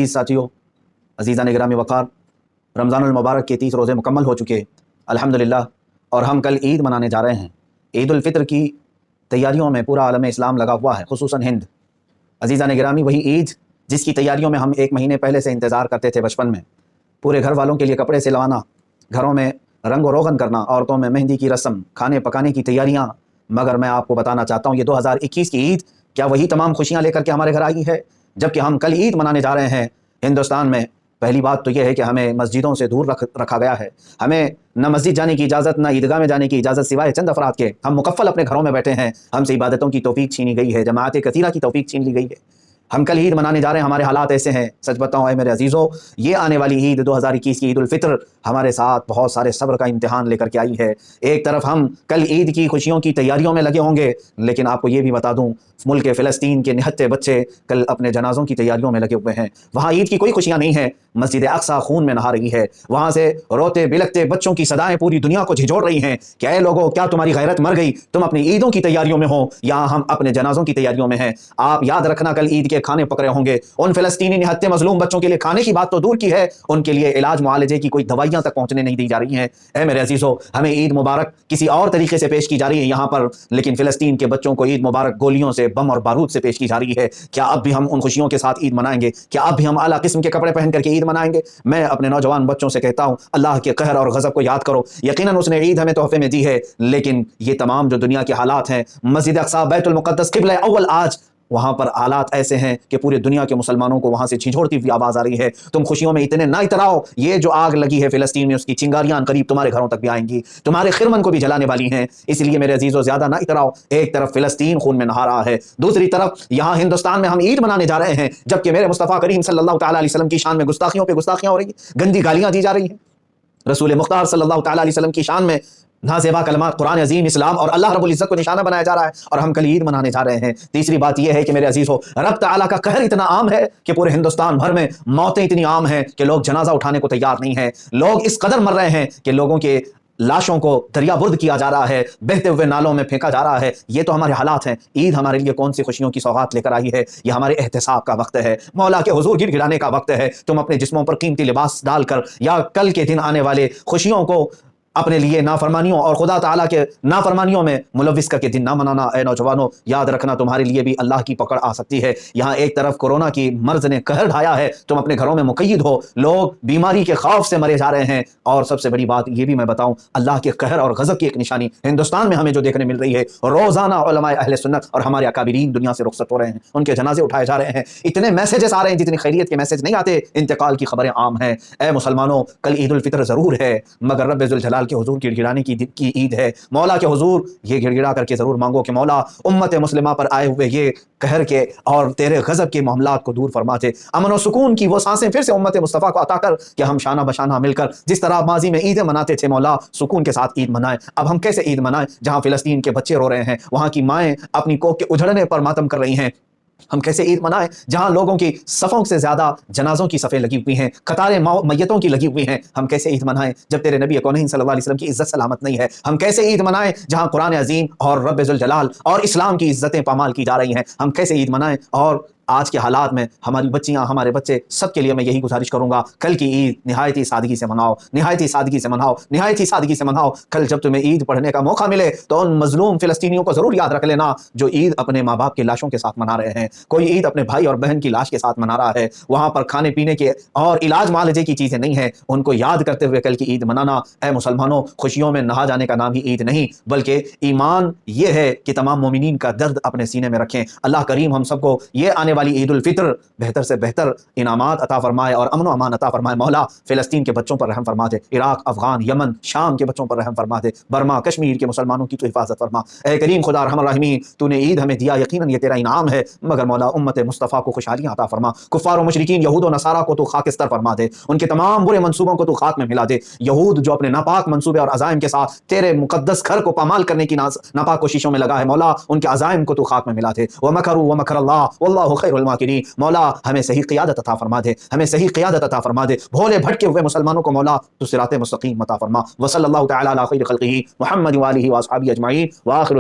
عزیز ساتھیوں، عزیزان گرامی وقار، رمضان المبارک کے 30 روزے مکمل ہو چکے الحمدللہ، اور ہم کل عید منانے جا رہے ہیں۔ عید الفطر کی تیاریوں میں پورا عالم اسلام لگا ہوا ہے، خصوصاً ہند۔ عزیزان گرامی، وہی عید جس کی تیاریوں میں ہم 1 مہینے پہلے سے انتظار کرتے تھے بچپن میں، پورے گھر والوں کے لیے کپڑے سلوانا، گھروں میں رنگ و روغن کرنا، عورتوں میں مہندی کی رسم، کھانے پکانے کی تیاریاں۔ مگر میں آپ کو بتانا چاہتا ہوں، یہ 2021 کی عید کیا وہی تمام خوشیاں لے کر کے ہمارے گھر آئی ہے؟ جبکہ ہم کل عید منانے جا رہے ہیں ہندوستان میں۔ پہلی بات تو یہ ہے کہ ہمیں مسجدوں سے دور رکھا گیا ہے، ہمیں نہ مسجد جانے کی اجازت، نہ عیدگاہ میں جانے کی اجازت، سوائے چند افراد کے۔ ہم مکفل اپنے گھروں میں بیٹھے ہیں، ہم سے عبادتوں کی توفیق چھینی گئی ہے، جماعت کثیرہ کی توفیق چھین لی گئی ہے۔ ہم کل عید منانے جا رہے ہیں، ہمارے حالات ایسے ہیں، سچ بتاؤں اے میرے عزیزوں، یہ آنے والی عید 2021 کی عید الفطر ہمارے ساتھ بہت سارے صبر کا امتحان لے کر کے آئی ہے۔ ایک طرف ہم کل عید کی خوشیوں کی تیاریوں میں لگے ہوں گے، لیکن آپ کو یہ بھی بتا دوں، ملک فلسطین کے نہتے بچے کل اپنے جنازوں کی تیاریوں میں لگے ہوئے ہیں۔ وہاں عید کی کوئی خوشیاں نہیں ہیں، مسجد اقصی خون میں نہا رہی ہے، وہاں سے روتے بلکتے بچوں کی صدائیں پوری دنیا کو جھنجھوڑ رہی ہیں کہ اے لوگوں، کیا تمہاری غیرت مر گئی؟ تم اپنی عیدوں کی تیاریوں میں ہو یا ہم اپنے جنازوں کی تیاریوں میں ہیں؟ آپ یاد رکھنا، کل عید کے کھانے پک رہے ہوں گے۔ ان فلسطینی نہتے مظلوم بچوں کے لیے کھانے کی بات تو دور کی ہے، ان کے لیے علاج معالجے کی کوئی دوائیاں تک پہنچنے نہیں دی جا رہی ہیں۔ اے میرے عزیزوں، ہمیں عید مبارک کسی اور طریقے سے پیش کی جا رہی ہے یہاں پر، لیکن فلسطین کے بچوں کو عید مبارک گولیوں سے، بم اور بارود سے پیش کی جا رہی ہے۔ کیا اب بھی ہم ان خوشیوں کے ساتھ عید منائیں گے؟ کیا اب بھی ہم اعلیٰ قسم کے کپڑے پہن کر کے عید منائیں گے؟ میں اپنے نوجوان بچوں سے کہتا ہوں، اللہ کے قہر اور غضب کو یاد کرو۔ یقیناً اس نے عید ہمیں تحفے میں دی ہے، لیکن یہ تمام جو دنیا کے حالات ہیں، مسجد اقصی، بیت المقدس، قبلہ اول، آج وہاں پر حالات ایسے ہیں کہ پورے دنیا کے مسلمانوں کو وہاں سے جھنجھوڑتی ہوئی آواز آ رہی ہے، تم خوشیوں میں اتنے نہ اتراؤ، یہ جو آگ لگی ہے فلسطین میں، اس کی چنگاریاں قریب تمہارے گھروں تک بھی آئیں گی، تمہارے خرمن کو بھی جلانے والی ہیں۔ اس لیے میرے عزیزوں، زیادہ نہ اتراؤ۔ ایک طرف فلسطین خون میں نہا رہا ہے، دوسری طرف یہاں ہندوستان میں ہم عید منانے جا رہے ہیں، جبکہ میرے مصطفیٰ کریم صلی اللہ تعالیٰ علیہ وسلم کی شان میں گستاخیوں پہ گستاخیاں ہو رہی ہیں، گندی گالیاں دی جا رہی ہیں۔ رسول مختار صلی اللہ تعالیٰ علیہ وسلم کی شان میں نازیبا کلمات، قرآن عظیم، اسلام اور اللہ رب العزت کو نشانہ بنایا جا رہا ہے، اور ہم کل عید منانے جا رہے ہیں۔ تیسری بات یہ ہے کہ میرے عزیزو، رب تعالیٰ کا قہر اتنا عام ہے کہ پورے ہندوستان بھر میں موتیں اتنی عام ہیں کہ لوگ جنازہ اٹھانے کو تیار نہیں ہیں۔ لوگ اس قدر مر رہے ہیں کہ لوگوں کے لاشوں کو دریا برد کیا جا رہا ہے، بہتے ہوئے نالوں میں پھینکا جا رہا ہے۔ یہ تو ہمارے حالات ہیں۔ عید ہمارے لیے کون سی خوشیوں کی سوغات لے کر آئی ہے؟ یہ ہمارے احتساب کا وقت ہے، مولا کے حضور گڑ گڑانے کا وقت ہے۔ تم اپنے جسموں پر قیمتی لباس ڈال کر یا کل کے دن آنے والے خوشیوں کو اپنے لیے نافرمانیوں اور خدا تعالیٰ کے نافرمانیوں میں ملوث کر کے دن نہ منانا۔ اے نوجوانوں، یاد رکھنا، تمہارے لیے بھی اللہ کی پکڑ آ سکتی ہے۔ یہاں ایک طرف کورونا کی مرض نے قہر ڈھایا ہے، تم اپنے گھروں میں مقید ہو، لوگ بیماری کے خوف سے مرے جا رہے ہیں، اور سب سے بڑی بات یہ بھی میں بتاؤں، اللہ کے قہر اور غضب کی ایک نشانی ہندوستان میں ہمیں جو دیکھنے مل رہی ہے، روزانہ علماء اہل سنت اور ہمارے اکابرین دنیا سے رخصت ہو رہے ہیں، ان کے جنازے اٹھائے جا رہے ہیں۔ اتنے میسیجز آ رہے ہیں جتنی خیریت کے میسیج نہیں آتے، انتقال کی خبریں عام ہیں۔ اے مسلمانوں، کل عید الفطر ضرور ہے، مگر رب ذوالجلال کے حضور گڑ گڑانے کی عید ہے۔ مولا کے حضور یہ گڑ گڑا کر کے ضرور مانگو کہ مولا، امت مسلمہ پر آئے ہوئے یہ قہر کے اور تیرے غضب کے معاملات کو دور فرما دے، امن و سکون کی وہ سانسیں پھر سے امت مصطفیٰ کو عطا کر کہ ہم شانہ بشانہ مل کر جس طرح ماضی میں عیدیں مناتے تھے، مولا سکون کے ساتھ عید منائیں۔ اب ہم کیسے عید منائیں جہاں فلسطین کے بچے رو رہے ہیں، وہاں کی مائیں اپنی کوکھ کے اجڑنے پر ماتم کر رہی ہیں؟ ہم کیسے عید منائیں جہاں لوگوں کی صفوں سے زیادہ جنازوں کی صفیں لگی ہوئی ہیں، قطاریں میتوں کی لگی ہوئی ہیں؟ ہم کیسے عید منائیں جب تیرے نبی کونین صلی اللہ علیہ وسلم کی عزت سلامت نہیں ہے؟ ہم کیسے عید منائیں جہاں قرآن عظیم اور رب ذوالجلال اور اسلام کی عزتیں پامال کی جا رہی ہیں؟ ہم کیسے عید منائیں؟ اور آج کے حالات میں ہماری بچیاں، ہمارے بچے، سب کے لیے میں یہی گزارش کروں گا، کل کی عید نہایت سادگی سے مناؤ، نہایت سادگی سے مناؤ، نہایت سادگی سے مناؤ۔ کل جب تمہیں عید پڑھنے کا موقع ملے تو ان مظلوم فلسطینیوں کو ضرور یاد رکھ لینا جو عید اپنے ماں باپ کی لاشوں کے ساتھ منا رہے ہیں۔ کوئی عید اپنے بھائی اور بہن کی لاش کے ساتھ منا رہا ہے، وہاں پر کھانے پینے کے اور علاج معالجے کی چیزیں نہیں ہیں، ان کو یاد کرتے ہوئے کل کی عید منانا۔ اے مسلمانوں، خوشیوں میں نہا جانے کا نام ہی عید نہیں، بلکہ ایمان یہ ہے کہ تمام مومنین کا درد اپنے سینے میں رکھیں۔ اللہ کریم ہم سب کو یہ آنے والی عید الفطر بہتر سے بہتر انعامات عطا فرمائے اور امن و امان عطا فرمائے۔ مولا فلسطین کے بچوں پر رحم فرما دے، عراق، افغان، یمن، شام کے بچوں پر رحم فرما دے، برما، کشمیر کے مسلمانوں کی تو حفاظت فرما۔ اے کریم خدا ارحم الراحمین، تو نے عید ہمیں دیا، یقیناً یہ تیرا انعام ہے، مگر مولا امت مصطفیٰ کو خوشحالیاں عطا فرما۔ کفار و مشرکین، یہود و نصارہ کو تو خاکستر فرما دے، ان کے تمام برے منصوبوں کو تو خاک میں ملا دے۔ یہود جو اپنے ناپاک منصوبے اور عزائم کے ساتھ تیرے مقدس گھر کو پامال کرنے کی ناپاک کوششوں میں لگا ہے، مولا ان کے عزائم کو تو خاک میں ملا دے۔ وَمَكَرُوا وَمَكَرَ اللَّهُ وَاللَّهُ خَيْرُ الْمَاكِرِينَ، مولا ہمیں صحیح قیادت عطا فرما دے، ہمیں صحیح قیادت عطا فرما دے، بھولے بھٹکے ہوئے مسلمانوں کو مولا تو صراط مستقیم عطا فرما۔ وصلی اللہ تعالی علی خیر خلقہ محمد وآلہ وصحبہ اجمعین، وآخر